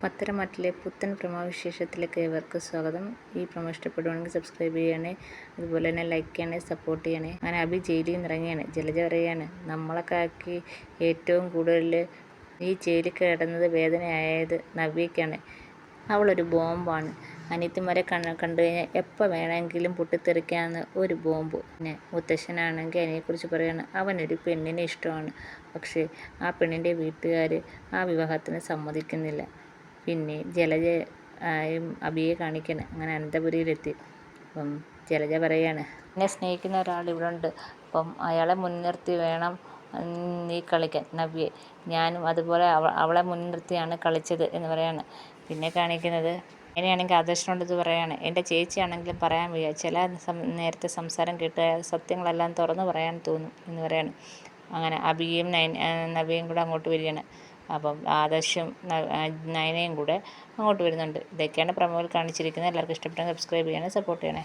പത്തരമാറ്റിലെ പുത്തൻ പ്രൊമോ വിശേഷത്തിലേക്ക് ഏവർക്കും സ്വാഗതം. ഈ പ്രൊമോ ഇഷ്ടപ്പെടുവാണെങ്കിൽ സബ്സ്ക്രൈബ് ചെയ്യണേ, അതുപോലെ തന്നെ ലൈക്ക് ചെയ്യണേ, സപ്പോർട്ട് ചെയ്യണേ. അങ്ങനെ അഭി ജയിലിൽ നിന്ന് ഇറങ്ങിയാണ്. ജലജ പറയുകയാണ്, നമ്മളൊക്കെ ആക്കി ഏറ്റവും കൂടുതൽ ഈ ജയിലിൽ കിടന്നത് വേദനയായത് നവ്യയ്ക്കാണ്. അവളൊരു ബോംബാണ്. അനിയത്തിമാരെ കണ്ടു കഴിഞ്ഞാൽ എപ്പോൾ വേണമെങ്കിലും പൊട്ടിത്തെറിക്കാവുന്ന ഒരു ബോംബ്. പിന്നെ മുത്തശ്ശനാണെങ്കിൽ അതിനെക്കുറിച്ച് പറയുകയാണ്, അവനൊരു പെണ്ണിനെ ഇഷ്ടമാണ്, പക്ഷേ ആ പെണ്ണിൻ്റെ വീട്ടുകാർ ആ വിവാഹത്തിന് സമ്മതിക്കുന്നില്ല. പിന്നെ ജലജയും അഭിയെ കാണിക്കണം. അങ്ങനെ അനന്തപുരിയിലെത്തി. അപ്പം ജലജ പറയുകയാണ്, എന്നെ സ്നേഹിക്കുന്ന ഒരാൾ ഇവിടെ ഉണ്ട്, അപ്പം അയാളെ മുൻനിർത്തി വേണം നീ കളിക്കാൻ നവ്യെ. ഞാനും അതുപോലെ അവളെ മുൻനിർത്തിയാണ് കളിച്ചത് എന്ന് പറയാണ്. പിന്നെ കാണിക്കുന്നത് അങ്ങനെയാണെങ്കിൽ ആദർശനോട് പറയാണ്, എൻ്റെ ചേച്ചിയാണെങ്കിലും പറയാൻ വയ്യ, ചില നേരത്തെ സംസാരം കേട്ട് സത്യങ്ങളെല്ലാം തുറന്നു പറയാൻ തോന്നും എന്ന് പറയാണ്. അങ്ങനെ അഭിയും നവ്യയും കൂടെ അങ്ങോട്ട് വരികയാണ്. അപ്പം ആദർശും നയനയും കൂടെ അങ്ങോട്ട് വരുന്നുണ്ട്. ഇതൊക്കെയാണ് പ്രൊമോയിൽ കാണിച്ചിരിക്കുന്നത്. എല്ലാവർക്കും ഇഷ്ടപ്പെട്ടെങ്കിൽ സബ്സ്ക്രൈബ് ചെയ്യണേ, സപ്പോർട്ട് ചെയ്യണേ.